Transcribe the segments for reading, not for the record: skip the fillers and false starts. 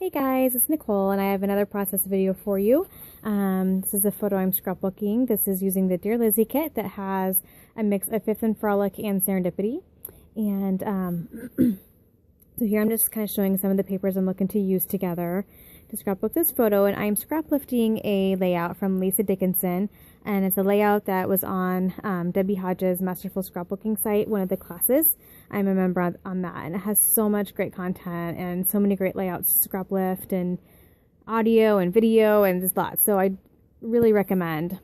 Hey guys, it's Nicole and I have another process video for you. This is a photo I'm scrapbooking. This is using the Dear Lizzy kit that has a mix of Fifth and Frolic and Serendipity. And so here I'm just kind of showing some of the papers I'm looking to use together to scrapbook this photo. And I'm scraplifting a layout from Lisa Dickinson. And it's a layout that was on Debbie Hodges' Masterful Scrapbooking site, one of the classes. I'm a member on that, and it has so much great content and so many great layouts to scrap lift and audio and video and just lots. So I really recommend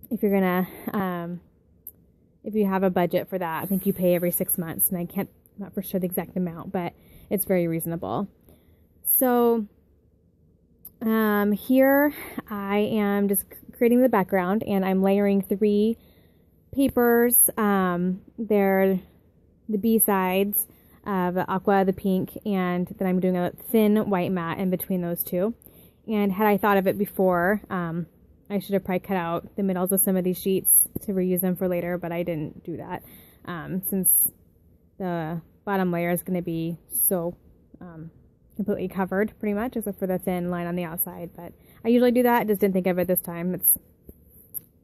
if you're gonna, if you have a budget for that. I think you pay every 6 months, and I'm not for sure the exact amount, but it's very reasonable. So here I am just creating the background, and I'm layering 3 papers. They're the B-sides of the aqua, the pink, and then I'm doing a thin white matte in between those two. And had I thought of it before, I should have probably cut out the middles of some of these sheets to reuse them for later, but I didn't do that since the bottom layer is going to be so completely covered pretty much, except for the thin line on the outside. But I usually do that. I just didn't think of it this time.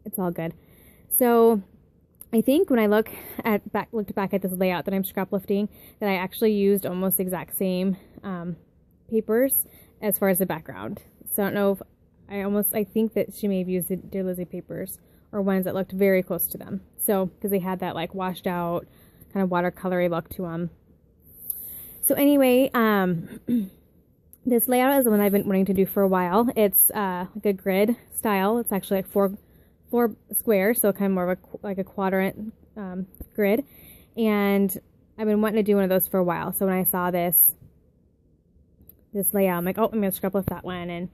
It's all good. So I think when I looked back at this layout that I'm scraplifting, that I actually used almost exact same papers as far as the background. So I don't know if I think that she may have used the Dear Lizzy papers or ones that looked very close to them. So because they had that like washed out kind of watercolory look to them. So anyway, this layout is the one I've been wanting to do for a while. It's like a grid style. It's actually like four squares, so kind of more of a quadrant grid, and I've been wanting to do one of those for a while. So when I saw this layout, I'm like, oh, I'm gonna scraplift that one, and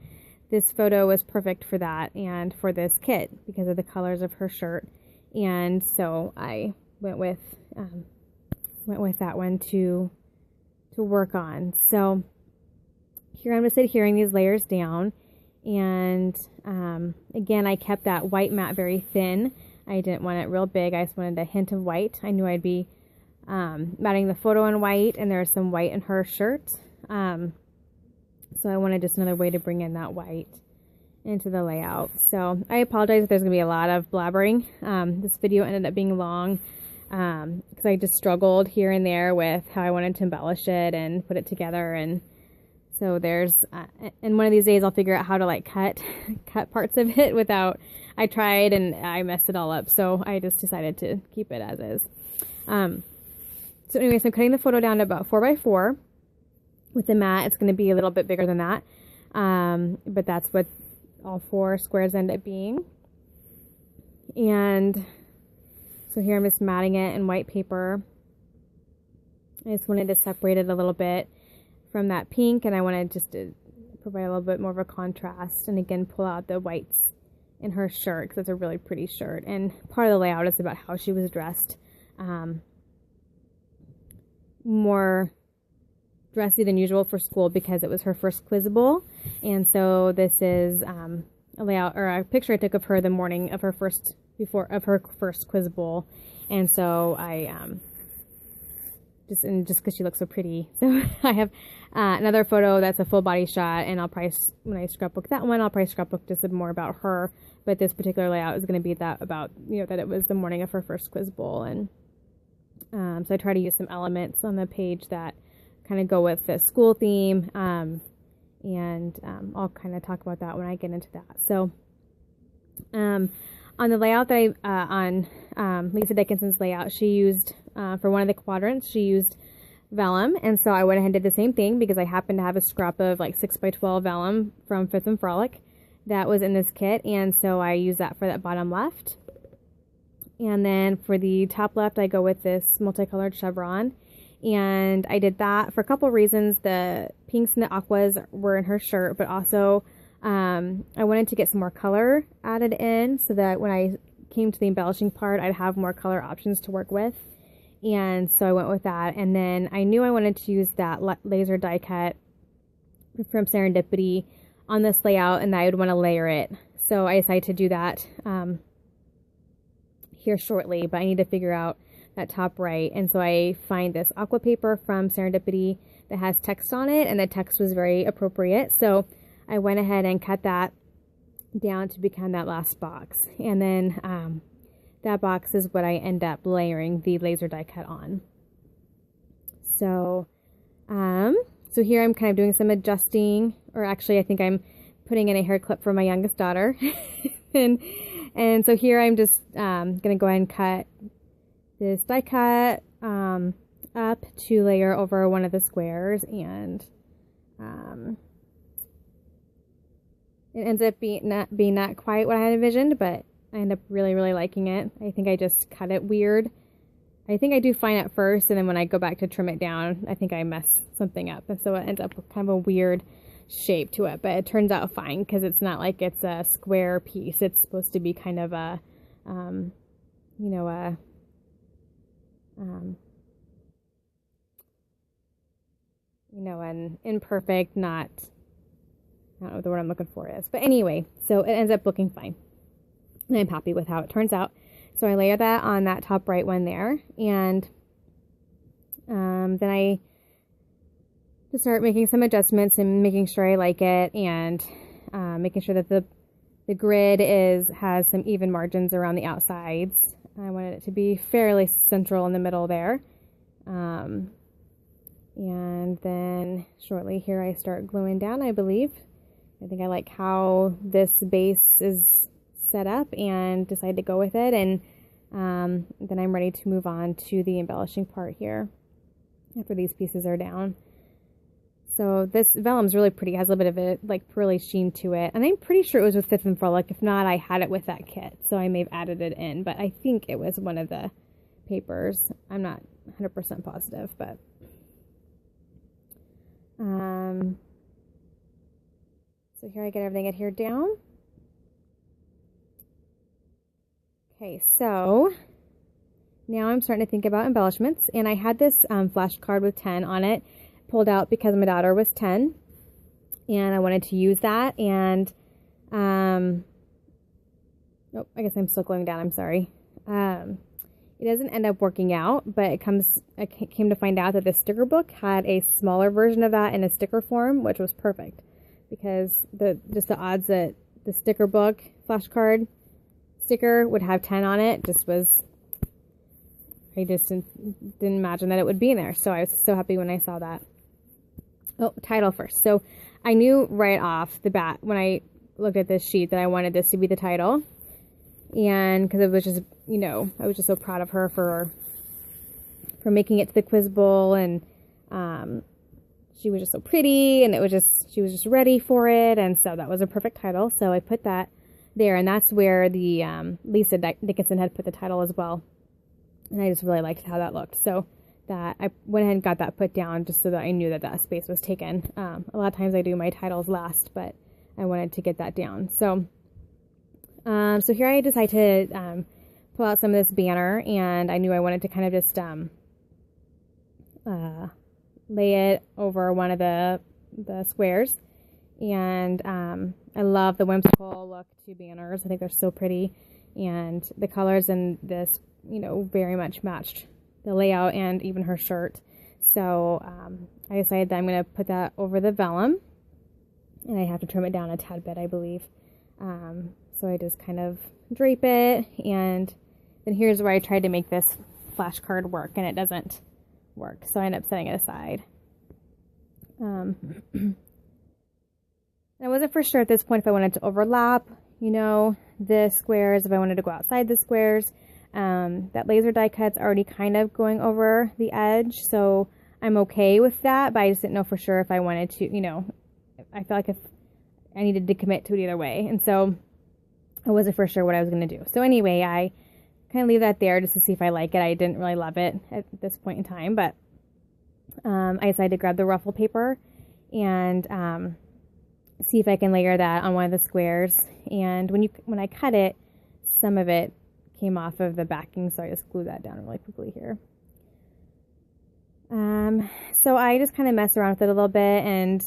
this photo was perfect for that and for this kit because of the colors of her shirt, and so I went with that one to work on. So here I'm just adhering these layers down. And again, I kept that white matte very thin. I didn't want it real big. I just wanted a hint of white. I knew I'd be matting the photo in white, and there's some white in her shirt. So I wanted just another way to bring in that white into the layout. So I apologize if there's going to be a lot of blabbering. This video ended up being long because I just struggled here and there with how I wanted to embellish it and put it together. And so there's, and one of these days I'll figure out how to like cut parts of it without, I tried and I messed it all up. So I just decided to keep it as is. So anyway, so I'm cutting the photo down to about 4x4 with the mat. It's going to be a little bit bigger than that. But that's what all 4 squares end up being. And so here I'm just matting it in white paper. I just wanted to separate it a little bit from that pink, and I wanted just to provide a little bit more of a contrast, and again pull out the whites in her shirt because it's a really pretty shirt, and part of the layout is about how she was dressed, more dressy than usual for school because it was her first quiz bowl. And so this is a layout or a picture I took of her the morning of her first quiz bowl, and so I just because she looks so pretty. So I have another photo that's a full body shot, and I'll probably, when I scrapbook that one, I'll probably scrapbook just more about her. But this particular layout is going to be that about, that it was the morning of her first quiz bowl. And so I try to use some elements on the page that kind of go with the school theme. And I'll kind of talk about that when I get into that. So on the layout that on Lisa Dickinson's layout, she used, for one of the quadrants, she used vellum. And so I went ahead and did the same thing because I happened to have a scrap of like 6x12 vellum from Fifth and Frolic that was in this kit. And so I used that for that bottom left. And then for the top left, I go with this multicolored chevron. And I did that for a couple of reasons. The pinks and the aquas were in her shirt, but also I wanted to get some more color added in so that when I came to the embellishing part, I'd have more color options to work with. And so I went with that. And then I knew I wanted to use that laser die cut from Serendipity on this layout, and I would want to layer it. So I decided to do that here shortly, but I need to figure out that top right. And so I find this aqua paper from Serendipity that has text on it, and the text was very appropriate. So I went ahead and cut that down to become that last box. And then that box is what I end up layering the laser die cut on. So, so here I'm kind of doing some adjusting, or actually I think I'm putting in a hair clip for my youngest daughter. and so here I'm just going to go ahead and cut this die cut up to layer over one of the squares, and it ends up being not quite what I had envisioned, but I end up really, really liking it. I think I just cut it weird. I think I do fine at first, and then when I go back to trim it down, I think I mess something up. And so it ends up with kind of a weird shape to it, but it turns out fine because it's not like it's a square piece. It's supposed to be kind of a, you know, an imperfect, not, I don't know what the word I'm looking for is. But anyway, so it ends up looking fine. And I'm happy with how it turns out. So I layer that on that top right one there. And then I just start making some adjustments and making sure I like it, and making sure that the grid has some even margins around the outsides. I wanted it to be fairly central in the middle there. And then shortly here I start gluing down, I believe. I think I like how this base is set up and decided to go with it. And then I'm ready to move on to the embellishing part here after these pieces are down. So this vellum's really pretty. It has a little bit of a like pearly sheen to it. And I'm pretty sure it was with Fifth and Frolic. If not, I had it with that kit. So I may have added it in. But I think it was one of the papers. I'm not 100% positive, but so here I get everything adhered down. Okay, so now I'm starting to think about embellishments, and I had this flashcard with 10 on it pulled out because my daughter was 10, and I wanted to use that. And oh, I guess I'm still going down. I'm sorry. It doesn't end up working out, but I came to find out that the sticker book had a smaller version of that in a sticker form, which was perfect because just the odds that the sticker book flashcard sticker would have 10 on it I just didn't imagine that it would be in there. So I was so happy when I saw that. Oh, title first. So I knew right off the bat when I looked at this sheet that I wanted this to be the title. And because it was just, you know, I was just so proud of her for making it to the quiz bowl, and she was just so pretty, and she was just ready for it, and so that was a perfect title. So I put that there, and that's where the Lisa Dickinson had put the title as well, and I just really liked how that looked. So that I went ahead and got that put down just so that I knew that that space was taken. A lot of times I do my titles last, but I wanted to get that down. So so here I decided to pull out some of this banner, and I knew I wanted to kind of just lay it over one of the squares. And I love the whimsical look to banners. I think they're so pretty, and the colors in this, you know, very much matched the layout and even her shirt. So I decided that I'm going to put that over the vellum, and I have to trim it down a tad bit, I believe. So I just kind of drape it, and then here's where I tried to make this flashcard work, and it doesn't work. So I end up setting it aside. I wasn't for sure at this point if I wanted to overlap, you know, the squares, if I wanted to go outside the squares. That laser die cut's already kind of going over the edge, so I'm okay with that, but I just didn't know for sure if I wanted to, you know, I felt like if I needed to commit to it either way, and so I wasn't for sure what I was going to do. So anyway, I kind of leave that there just to see if I like it. I didn't really love it at this point in time, but I decided to grab the ruffle paper and see if I can layer that on one of the squares. And when I cut it, some of it came off of the backing, so I just glued that down really quickly here. So I just kind of messed around with it a little bit and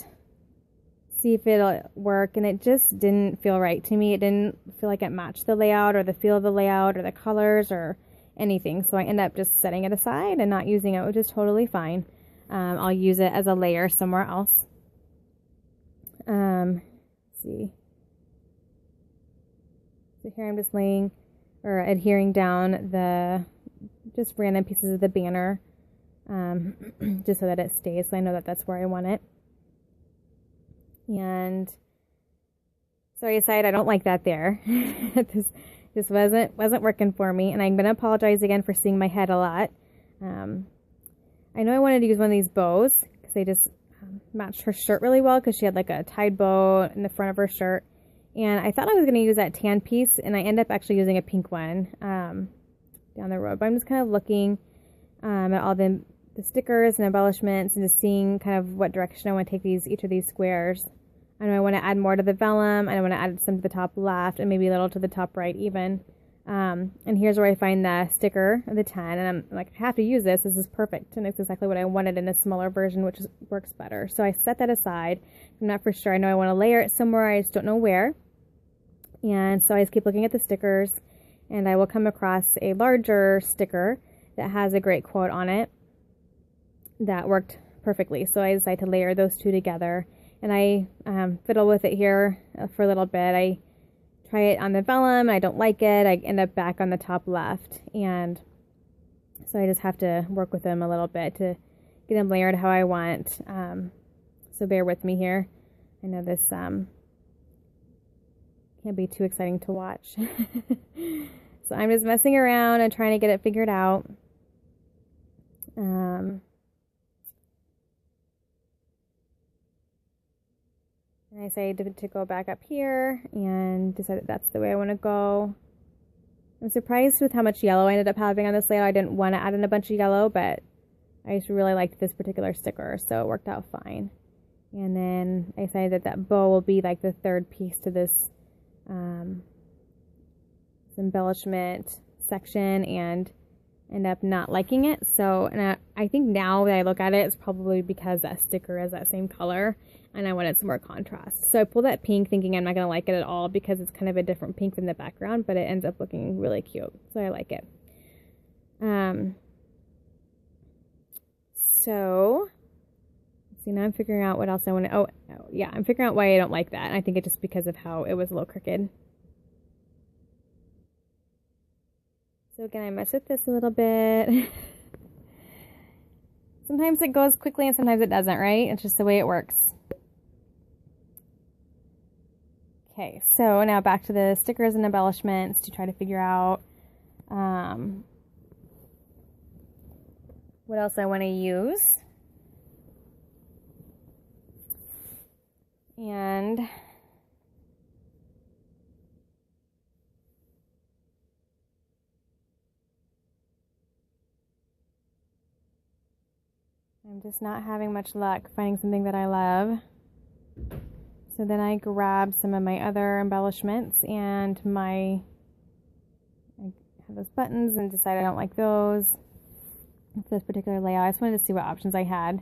see if it'll work, and it just didn't feel right to me. It didn't feel like it matched the layout or the feel of the layout or the colors or anything, so I ended up just setting it aside and not using it, which is totally fine. I'll use it as a layer somewhere else. Let's see. So here I'm just laying or adhering down the just random pieces of the banner, just so that it stays. So I know that that's where I want it. And so I decided I don't like that there. This wasn't working for me, and I'm gonna apologize again for seeing my head a lot. I know I wanted to use one of these bows because they just matched her shirt really well, because she had like a tied bow in the front of her shirt. And I thought I was going to use that tan piece, and I ended up actually using a pink one down the road. But I'm just kind of looking at all the stickers and embellishments, and just seeing kind of what direction I want to take each of these squares. I know I want to add more to the vellum, and I want to add some to the top left, and maybe a little to the top right even. And here's where I find the sticker of the 10, and I'm like, I have to use this. This is perfect, and it's exactly what I wanted in a smaller version, which works better. So I set that aside. I'm not for sure. I know I want to layer it somewhere. I just don't know where. And so I just keep looking at the stickers, and I will come across a larger sticker that has a great quote on it that worked perfectly. So I decided to layer those two together, and I fiddle with it here for a little bit. I try it on the vellum, I don't like it. I end up back on the top left, and so I just have to work with them a little bit to get them layered how I want. So bear with me here. I know this can't be too exciting to watch. So I'm just messing around and trying to get it figured out. And I decided to go back up here and decided that's the way I want to go. I'm surprised with how much yellow I ended up having on this layout. I didn't want to add in a bunch of yellow, but I just really liked this particular sticker, so it worked out fine. And then I decided that bow will be like the third piece to this embellishment section, and end up not liking it. So, and I think now that I look at it, it's probably because that sticker is that same color, and I wanted some more contrast. So I pulled that pink thinking I'm not going to like it at all, because it's kind of a different pink than the background, but it ends up looking really cute. So I like it. So see, now I'm figuring out what else I want to, oh yeah, I'm figuring out why I don't like that. And I think it's just because of how it was a little crooked. So again, I mess with this a little bit. Sometimes it goes quickly and sometimes it doesn't, right? It's just the way it works. Okay, so now back to the stickers and embellishments to try to figure out what else I want to use. And I'm just not having much luck finding something that I love. So then I grabbed some of my other embellishments, and I have those buttons, and decided I don't like those for this particular layout. I just wanted to see what options I had.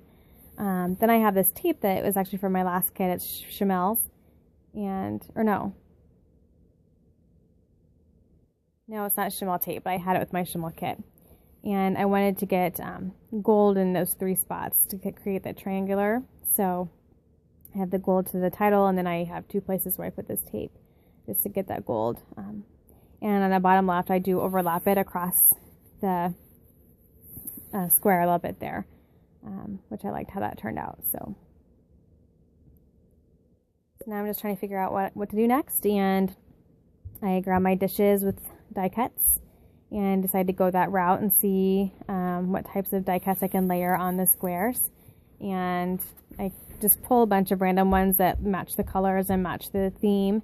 Then I have this tape that was actually from my last kit. It's Chamel's, or no, it's not Chamel tape, but I had it with my Chamel kit. And I wanted to get gold in those 3 spots to create that triangular. So I have the gold to the title, and then I have 2 places where I put this tape just to get that gold. And on the bottom left, I do overlap it across the square a little bit there, which I liked how that turned out. So now I'm just trying to figure out what to do next, and I grab my dishes with die cuts and decided to go that route and see what types of die cuts I can layer on the squares. And I just pull a bunch of random ones that match the colors and match the theme.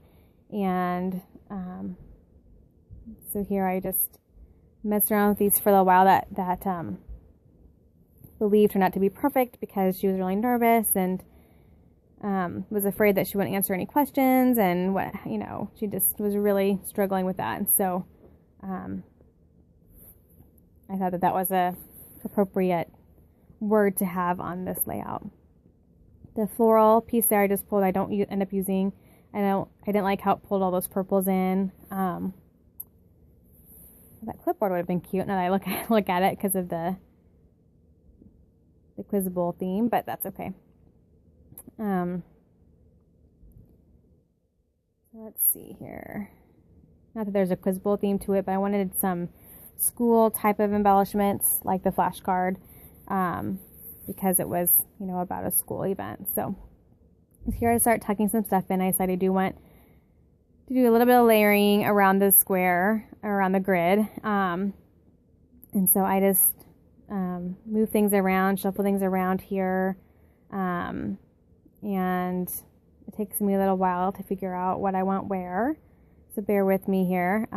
And so here I just messed around with these for a little while. That believed turned out to be perfect, because she was really nervous and was afraid that she wouldn't answer any questions, and she just was really struggling with that. And so I thought that was a appropriate word to have on this layout. The floral piece there I just pulled, I don't end up using. I didn't like how it pulled all those purples in. That clipboard would have been cute now that I look at it, because of the the Quiz Bowl theme, but that's okay. Let's see here. Not that there's a Quiz Bowl theme to it, but I wanted some school type of embellishments like the flashcard, because it was, about a school event. So here to start tucking some stuff in. I decided I do want to do a little bit of layering around the square, around the grid. And so I just move things around, shuffle things around here. And it takes me a little while to figure out what I want where. So bear with me here.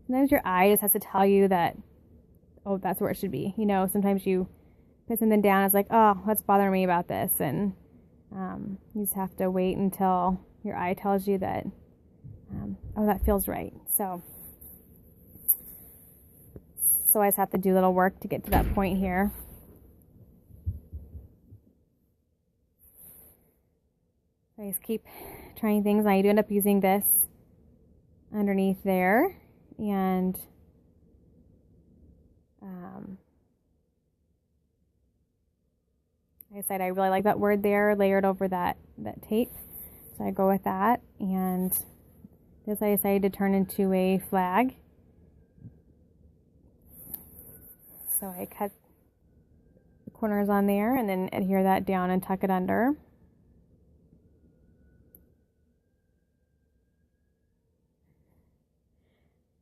Sometimes your eye just has to tell you that, oh, that's where it should be. Sometimes you put something down, it's like, oh, what's bothering me about this? And you just have to wait until your eye tells you that, oh, that feels right. So I just have to do a little work to get to that point here. I just keep trying things. I do end up using this underneath there, and I decided I really like that word there, layered over that tape. So I go with that, and this I decided to turn into a flag. So I cut the corners on there and then adhere that down and tuck it under.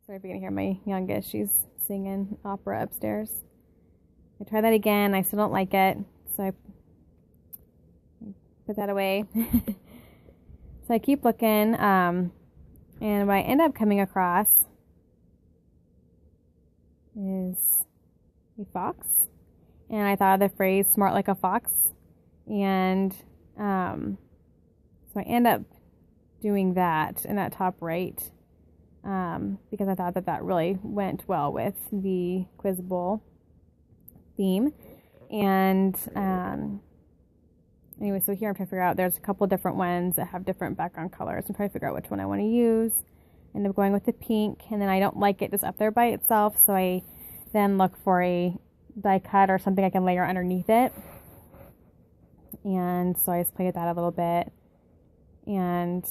Sorry if you can hear my youngest, she's singing opera upstairs. I try that again, I still don't like it, so I put that away. So I keep looking, and what I end up coming across is a fox, and I thought of the phrase "smart like a fox," and so I end up doing that in that top right, because I thought that really went well with the Quiz Bowl theme. And anyway, so here I'm trying to figure out, there's a couple different ones that have different background colors. I'm trying to figure out which one I want to use. End up going with the pink, and then I don't like it just up there by itself, so I then look for a die cut or something I can layer underneath it. And so I just play with that a little bit, and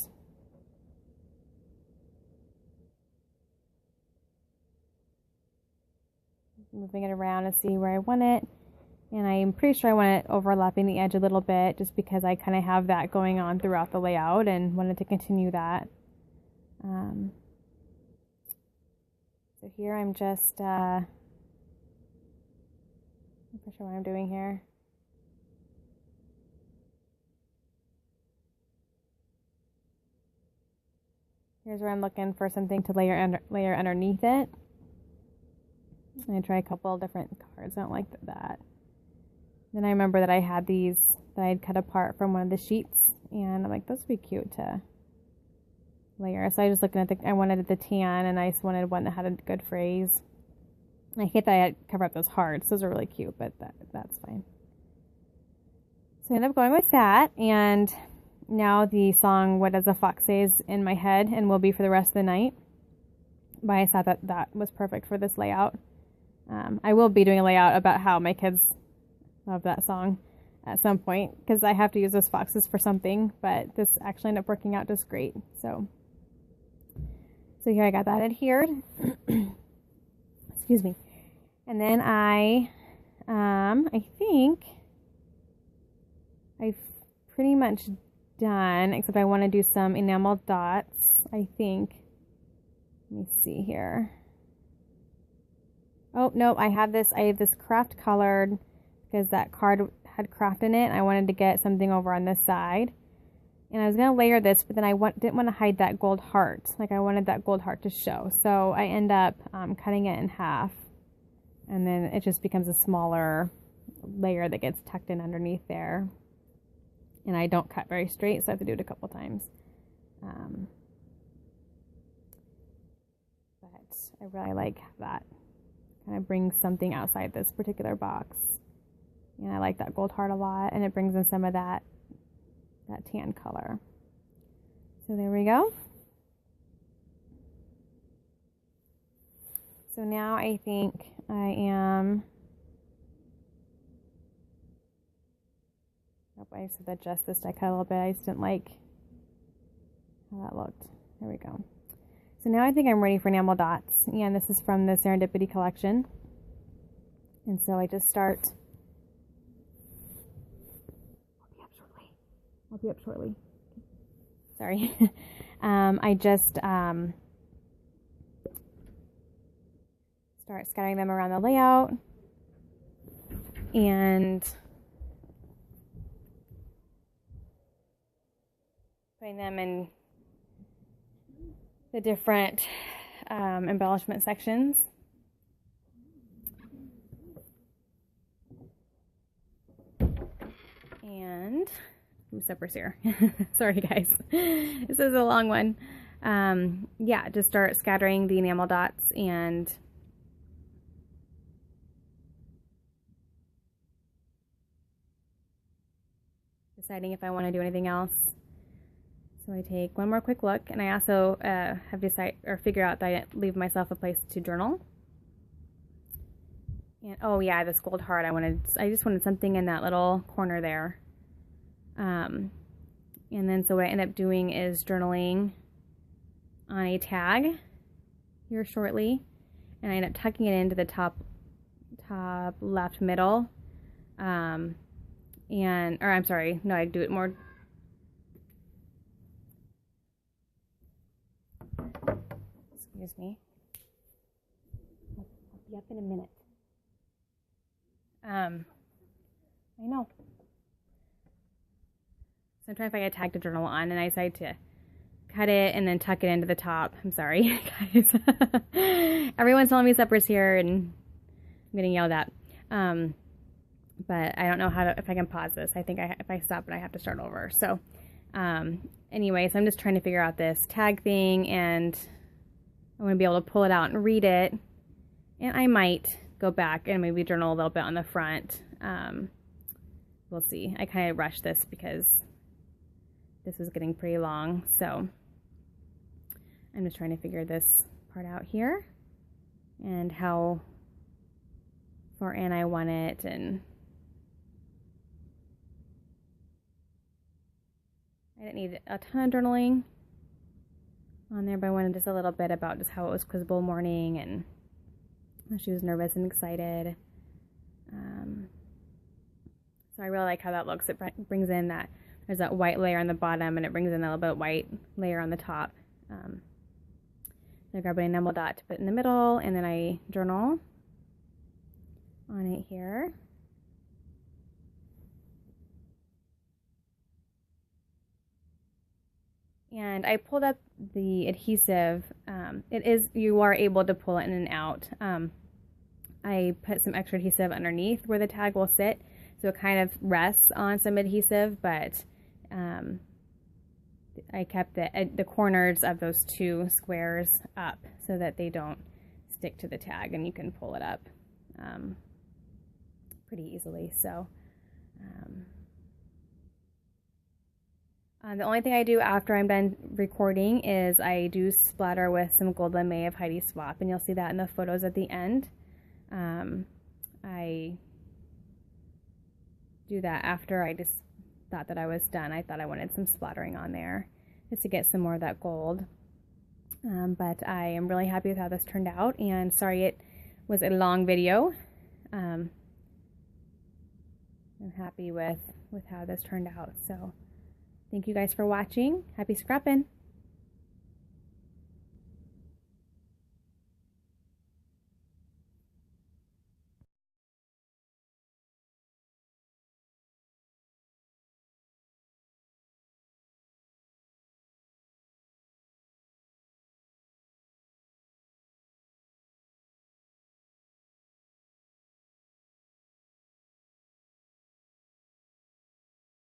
moving it around to see where I want it. And I'm pretty sure I want it overlapping the edge a little bit, just because I kind of have that going on throughout the layout and wanted to continue that. So here I'm just not sure what I'm doing here. Here's where I'm looking for something to layer underneath it. And I try a couple of different cards. I don't like that. Then I remember that I had these that I had cut apart from one of the sheets, and I'm like, those would be cute to layer. So I was just looking at I wanted the tan, and I just wanted one that had a good phrase. I hate that I had to cover up those hearts. Those are really cute, but that's fine. So I ended up going with that, and now the song "What Does a Fox Say" is in my head and will be for the rest of the night. But I thought that was perfect for this layout. I will be doing a layout about how my kids love that song at some point, because I have to use those foxes for something, but this actually ended up working out just great. So here I got that adhered. Excuse me. And then I think I've pretty much done, except I want to do some enamel dots, I think. Let me see here. Oh, no, I have this craft colored, because that card had craft in it. I wanted to get something over on this side. And I was going to layer this, but then I didn't want to hide that gold heart. Like, I wanted that gold heart to show. So I end up cutting it in half. And then it just becomes a smaller layer that gets tucked in underneath there. And I don't cut very straight, so I have to do it a couple times. But I really like that. Kind of brings something outside this particular box. And I like that gold heart a lot, and it brings in some of that tan color. So there we go. So now I think I am hope I just have to adjust this die cut a little bit. I just didn't like how that looked. There we go. So now I think I'm ready for enamel dots. And this is from the Serendipity collection. And so I just start. I'll be up shortly. Sorry. I just start scattering them around the layout and putting them in the different embellishment sections. And zippers here. Sorry guys, this is a long one. Yeah, just start scattering the enamel dots and deciding if I want to do anything else. So I take one more quick look, and I also have figure out that I didn't leave myself a place to journal. And oh yeah, this gold heart, I just wanted something in that little corner there. And then so what I end up doing is journaling on a tag here shortly, and I end up tucking it into the top left middle, or I'm sorry, no, I do it more. Excuse me. I'll be up in a minute. I know. So I'm trying to find a tag to journal on, and I decided to cut it and then tuck it into the top. I'm sorry, guys. Everyone's telling me zippers here, and I'm getting yelled at. But I don't know if I can pause this. I think if I stop it, I have to start over. So anyway, so I'm just trying to figure out this tag thing, and I want to be able to pull it out and read it. And I might go back and maybe journal a little bit on the front. We'll see. I kind of rushed this because this was getting pretty long, so I'm just trying to figure this part out here and how far in I want it. And I didn't need a ton of journaling on there, but I wanted just a little bit about just how it was Quizable morning and how she was nervous and excited. So I really like how that looks. It brings in that, there's that white layer on the bottom, and it brings in a little bit of white layer on the top. So I grab an enamel dot to put in the middle, and then I journal on it here. And I pulled up the adhesive. You are able to pull it in and out. I put some extra adhesive underneath where the tag will sit, so it kind of rests on some adhesive, but I kept the corners of those two squares up so that they don't stick to the tag, and you can pull it up pretty easily. So the only thing I do after I'm done recording is I do splatter with some Gold Lame of Heidi Swapp, and you'll see that in the photos at the end. I do that after I just thought that I was done. I thought I wanted some splattering on there just to get some more of that gold. But I am really happy with how this turned out, and sorry it was a long video. I'm happy with how this turned out. So thank you guys for watching. Happy scrapping.